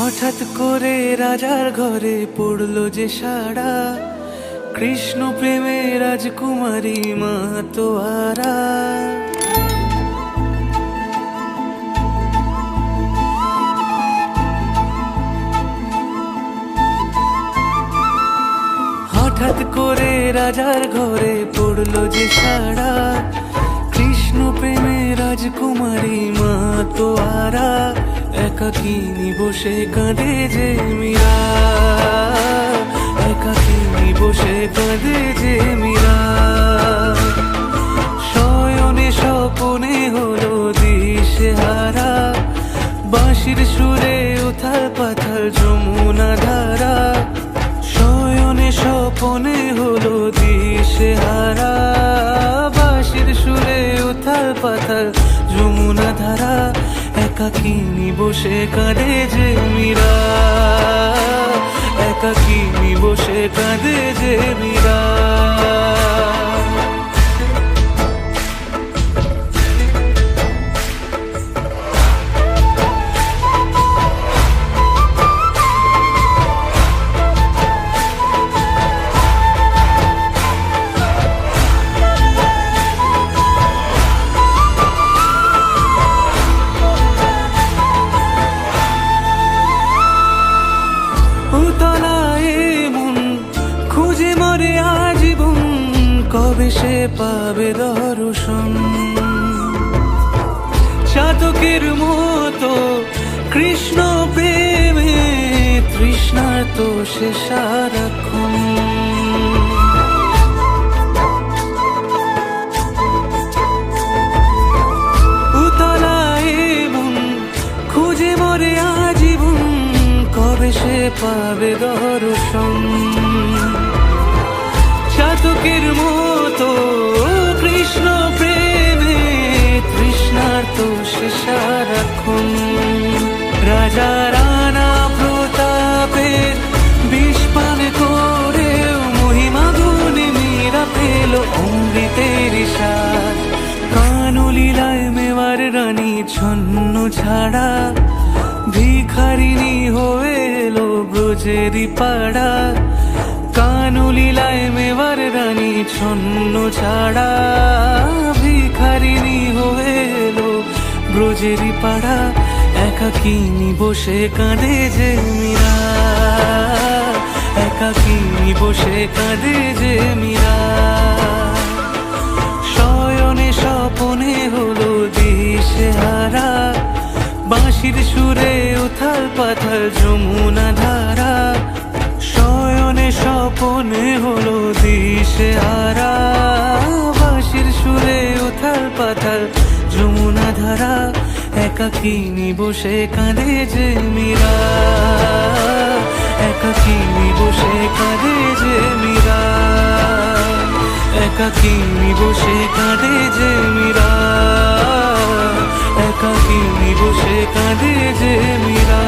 হঠাৎ করে রাজার ঘরে পড়লো যে সাড়া, কৃষ্ণ প্রেমে রাজকুমারী মাতোয়ারা। হঠাৎ করে রাজার ঘরে পড়লো যে সাড়া, কৃষ্ণ প্রেমে রাজকুমারী মাতোয়ারা। একাকিনী বসে কাঁদে যে মীরা, একাকিনী বসে কাঁদে যে মীরা। শয়নে স্বপনে হলো দিশেহারা, বাঁশির সুরে উথাল পাথাল যমুনা ধারা। শয়নে স্বপনে হলো দিশেহারা, বাঁশির সুরে উথাল পাথাল যমুনা ধারা। একাকিনী বসে কাঁদে যে মীরা, একাকিনী বসে কাঁদে যে মীরা। কবে সে পাবে দর্শন, চাতকের মতো কৃষ্ণ প্রেমে তৃষ্ণার্ত সে সারাক্ষণ। উতলায় মন খুঁজে মরে আজীবন, কবে সে পাবে দর্শন। চাতকের মতো কৃষ্ণ প্রেমে তৃষ্ণার্ত সে সারাক্ষণ। রাজা রানা প্রতাপের বিষ পান করে মহিমা গুণে মীরা পেল অমৃতের স্বাদ। কানলীলায় মেওয়ার রানী ছন্ন ছাড়া, ভিখারিণী হয়ে এলো ব্রজেরই পাড়া। কানলীলায় মেওয়ার রানী ছন্ন ছাড়া, ভিখারিণী হয়ে এলো ব্রজেরই পাড়া। একাকিনী বসে কাঁদে যে মীরা, একাকিনী বসে কাঁদে যে মীরা। শয়নে স্বপনে হলো দিশেহারা, বাঁশির সুরে উথাল পাথাল যমুনা ধারা। শয়নে স্বপনে হলো দিশেহারা, বাঁশির সুরে উথাল পাথাল যমুনা ধারা। একাকিনী বসে কাঁদে যে মীরা, একাকিনী বসে কাঁদে যে মীরা, একাকিনী বসে কাঁদে যে মীরা, একাকিনী বসে কাঁদে যে মীরা।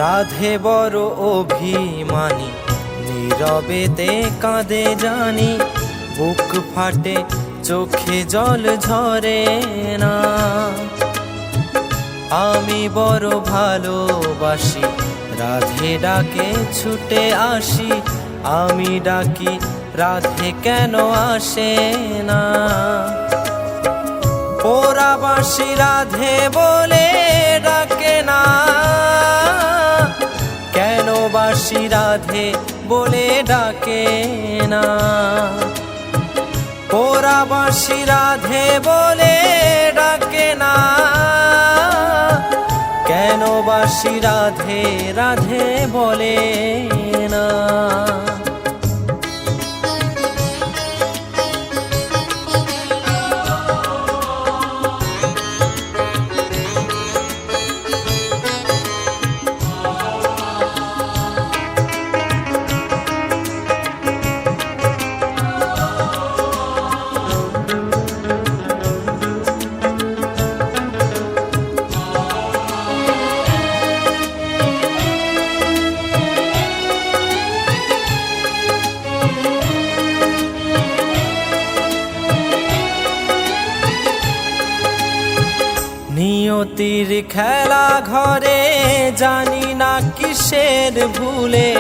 রাধে বড় অভিমানী, নীরবেতে কাঁদে জানি, বুক ফাটে চোখে জল ঝরে না। আমি বড় ভালোবাসি, রাধে ডাকে ছুটে আসি, আমি ডাকি রাধে কেন আসে না। পোড়াবাসী রাধে বলে ডাকে না, কেন বাসি রাধে বলে ডাকে না। পোড়াবাসী রাধে বলে ডাকে না, কেন বাসি রাধে রাধে বলে না। নিয়তির খেলা ঘরে জানি না কিসের ভুলে,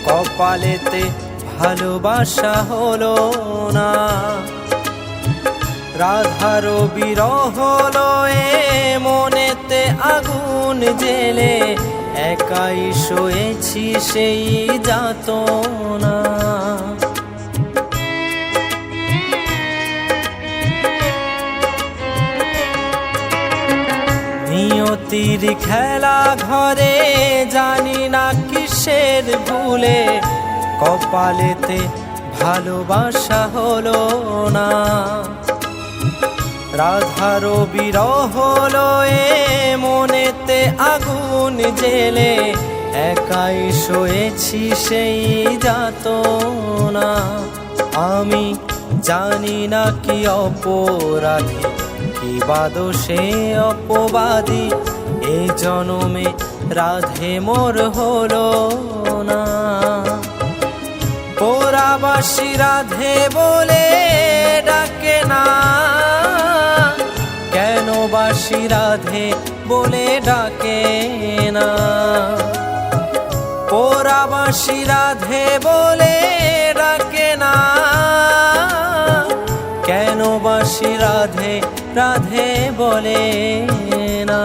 কপালেতে ভালোবাসা হলো না। রাধার বিরহ লয়ে মনেতে আগুন জেলে, একাই শোয়েছি সেই যাতনা। নিয়তির খেলা ঘরে জানি না কিসের ভুলে, কপালেতে ভালোবাসা হলো না। রাধার বিরহ লয়ে মনেতে আগুন জেলে, একাই শোয়েছি সেই যাতনা। আমি জানি না কি অপরাধী, কি বাদোষে অপবাদী, এই জনমে রাধে মোর হলো না। পোড়াবাসী রাধে বলে ডাকে না, কেন বাসি রাধে বলে ডাকে না। পোড়াবাসী রাধে বলে ডাকে না, কেন বাসি রাধে রাধে বলে না।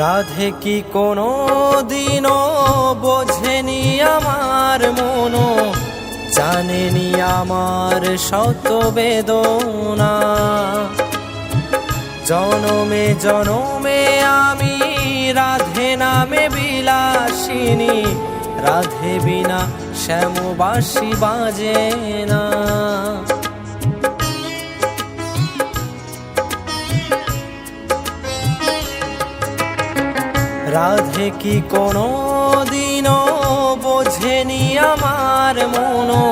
রাধে কি কোনো দিনও বোঝেনি আমার মনো, জানেনি আমার শত বেদনা। জনমে জনমে আমি রাধে নামে বিলাসিনী, রাধে বিনা শ্যামবাসী বাজে না। রাধে কি কোনো দিনও বোঝেনি আমার মনো,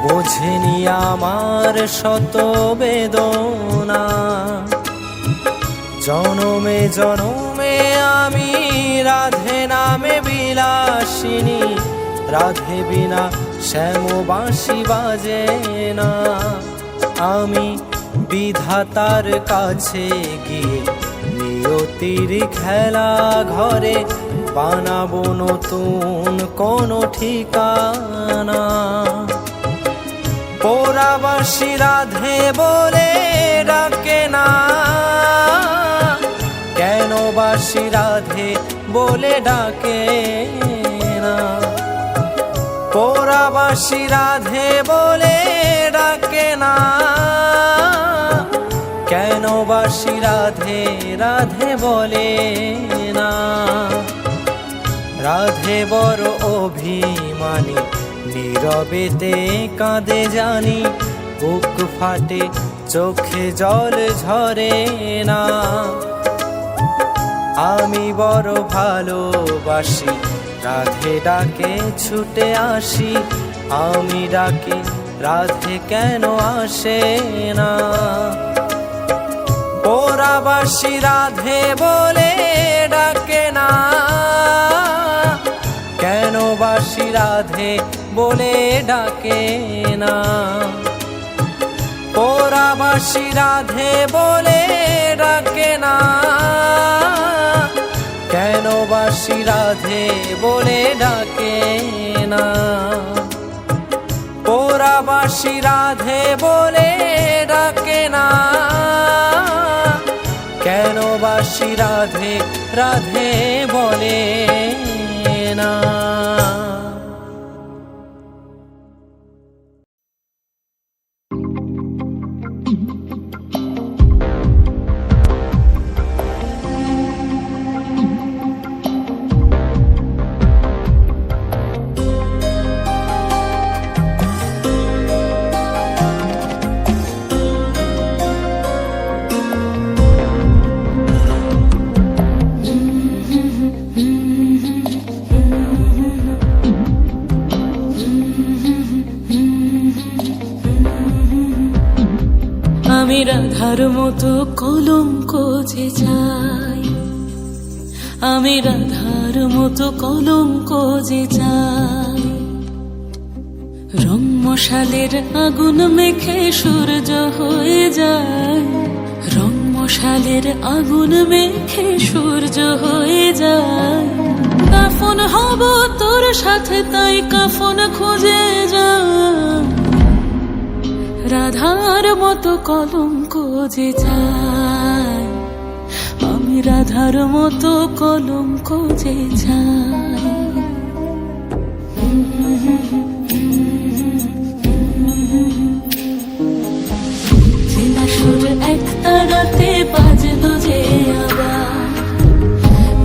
বোঝেনি আমার শত বেদনা। জনমে জনমে আমি রাধে নামে বিলাসিনী, রাধে বিনা শ্যামবাসী বাজে না। আমি বিধাতার কাছে গিয়ে নিয়তির খেলা ঘরে বানাবো নতুন কোনো ঠিকানা। পোড়াবাসী রাধে বলে ডাকে না, কেন বাসি রাধে বলে ডাকে না। পোড়াবাসী রাধে বলে ডাকে না, কেন বাসী রাধে রাধে বলে না। রাধে বড় অভিমানী, নীরবেতে কাঁদে জানি, বুক ফাটে চোখে জল ঝরে না। আমি বড় ভালোবাসি, রাধে ডাকে ছুটে আসি, আমি ডাকি রাধে কেন আসে না। পোড়াবাসী রাধে বলে ডাকে না, কেন বাসী রাধে বলে ডাকে না। পোড়াবাসী রাধে বলে ডাকে না, কেন বাসী রাধে বলে ডাকে না। পোড়াবাসী রাধে বলে ডাকে না, কেন বাসী রাধে রাধে বলে না। আমি রাধার মতো কলঙ্ক যে চাই, আমি রাধার মতো কলঙ্ক যে চাই। রং মশালের আগুন মেখে সূর্য হয়ে যায়, রং মশালের আগুন মেখে সূর্য হয়ে যায়। কাফন হব তোর সাথে, তাই কাফন খুঁজে যায়। রাধার মতো কলঙ্ক যে চাই, আমি রাধার মতো কলঙ্ক যে চাই। চেনা সুর এক তারাতে বাজলো যে আবার,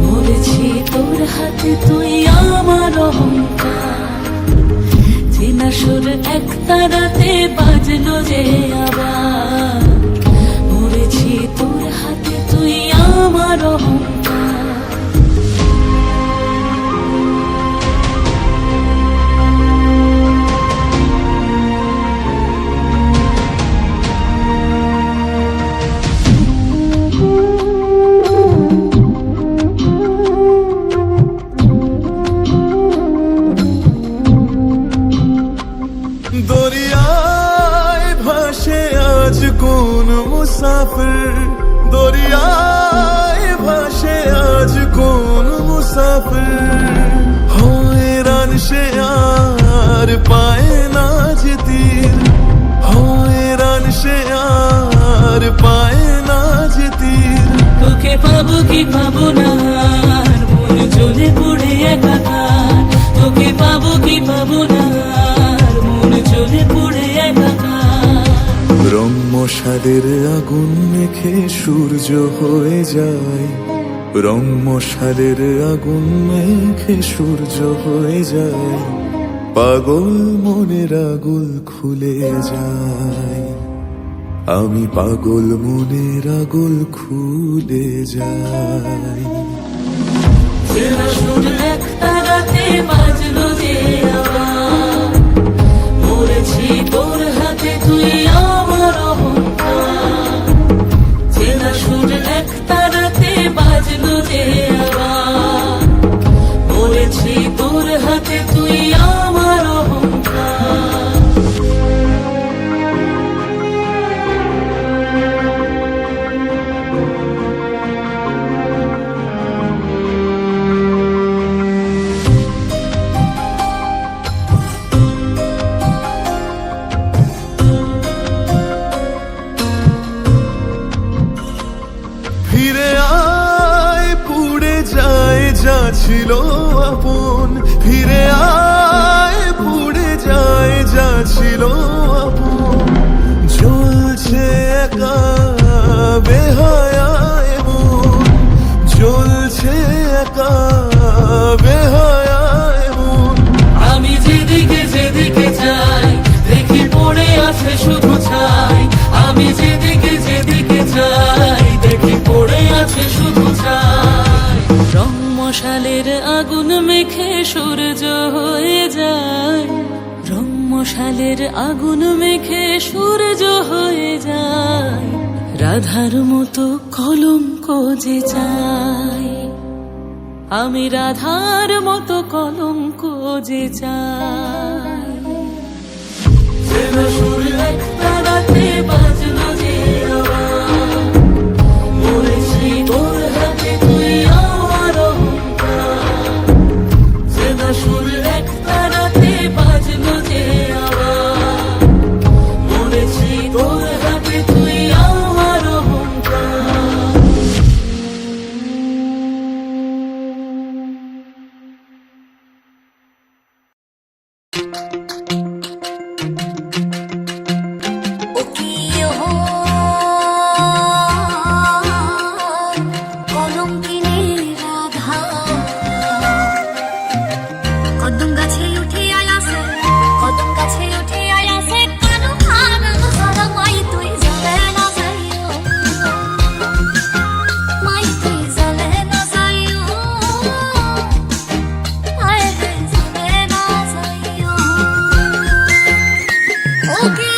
মরেছি তোর হাতে তুই আমার অহংকার। চেনা সুর এক তারাতে বাজলো যে আবার, মরেছি তোর হাতে তুই আমার অহংকার। দরিয়ায় ভাসে আজ কোন মুসাফির, দরিয়ায় ভাসে আজ কোন মুসাফির। হয়রান সে আর পায় না যে তীর, হয়রান সে আর পায় না যে তীর। তোকে পাবো কি পাবো না, মন জ্বলে পড়ে একাকার। তোকে পাবো কি পাবো না, মন জ্বলে পড়ে একাকার। রং মশালের আগুন মেখে সূর্য হয়ে যায়, রং মশালের আগুন মেখে সূর্য হয়ে যায়। পাগল মনের আগুল খুলে যায়, আমি পাগল মনের আগুল খুলে যাই। চেনা সুর এক তারাতে বাজলো যে আবার, মরেছি তোর হাতে তুই আমার অহংকার। চেনা সুর এক তারাতে বাজলো যে আবার, মরেছি তোর হাতে তুই আমার অহংকার। ছিল আপন, জ্বলছে একা বেহায়ায় মন, জ্বলছে একা বেহায়ায় মন। আমি যেদিকে যেদিকে যাই দেখি পড়ে আছে শুধু ছাই, আমি যেদিকে যেদিকে যাই দেখি পড়ে আছে শুধু ছাই। রং মশালের আগুন মেখে সূর্য হয়ে যায়, রং মশালের আগুন মেখে সূর্য হয়ে যায়। রাধার মতো কলঙ্ক যে চাই, আমি রাধার মতো কলঙ্ক যে চাই। সুর একটা রাতে বাজলো যে আওয়াজ, বলেছি তোর হাতে তুই আমার অহংকার। সুর একটা রাতে বাজলো যে আওয়াজ, বলেছি তোর হাতে তুই আমার অহংকার। কলঙ্কিনী রাধা কদম গাছে উঠে আয়াসে, কদম গাছে উঠে আয়াসে কানু খান সারা মাই তুই জ্বলে না যাইও, মাই তুই জ্বলে না যাইও, আয় তুই জ্বলে না যাইও। ও কি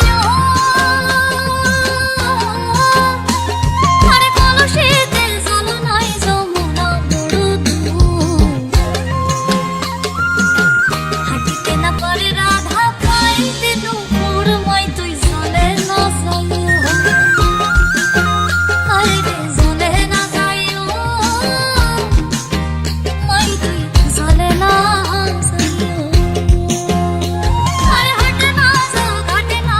আরে কলসিতে জল নাই যমুনা বড় দূর, হাঁটিতে না পারে রাধা পাইতে নুপুর, মাই তুই জ্বলে না যাইও, আরে রে জ্বলে না যাইও, মাই তুই জ্বলে না যাইও। আরে হাঁটে না যাও ঘাটে না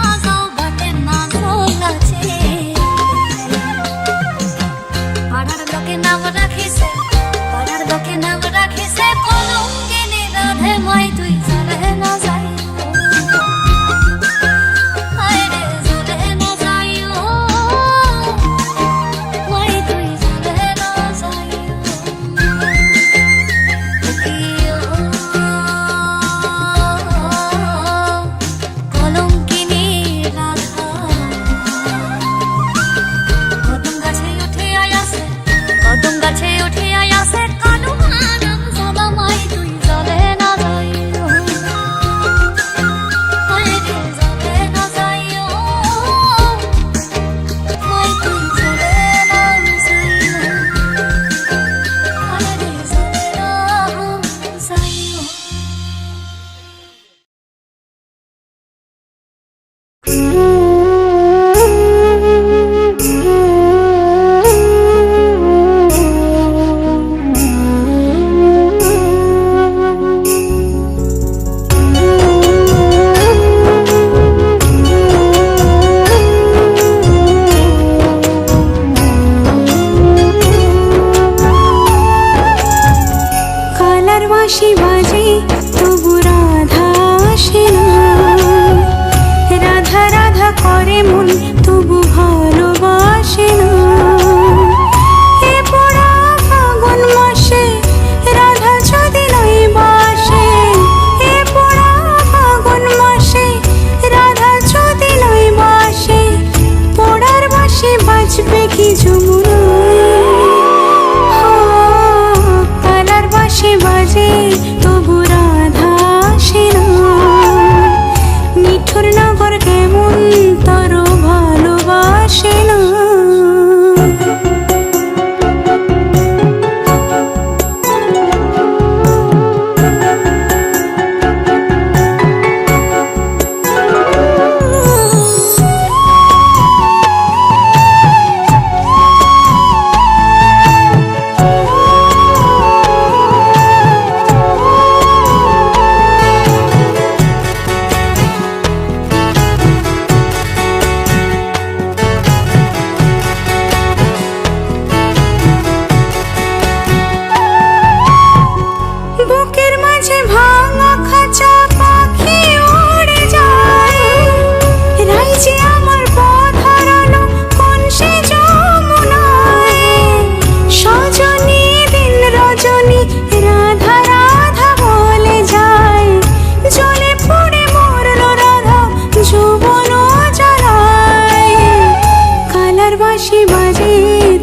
বাঁশি বাজে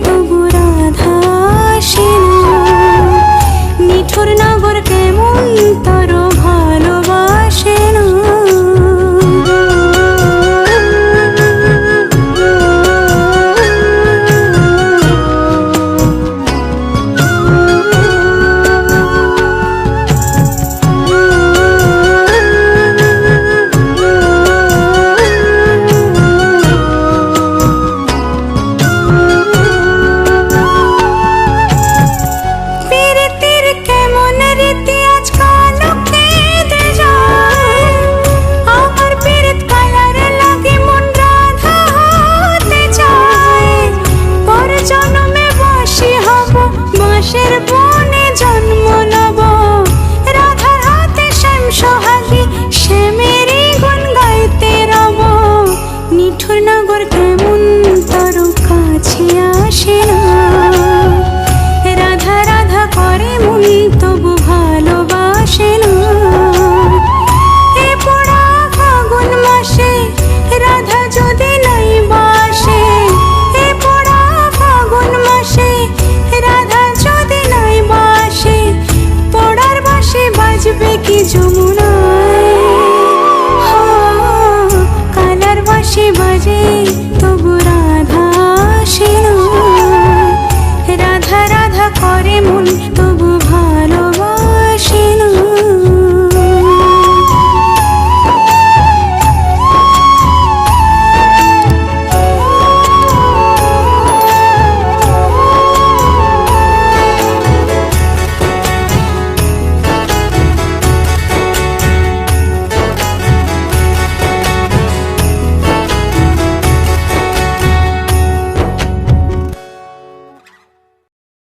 তবু রাধা আসে না। নিঠুর নগর কেমন তোর ভালোবাসে না। পীড়িতের কেমন রীতি আজকাল কেঁদে যায়। আমার পীড়িত কালার লাগে মন রাধা হতে চায়। পর জন্মে বাঁশি হব, বাঁশের বনে জন্ম নেব। রাধার হাতে শ্যাম সোহাগী, শ্যামেরই গুণ গাইতে রব। নিঠুর নগর কেমন তোর কাছে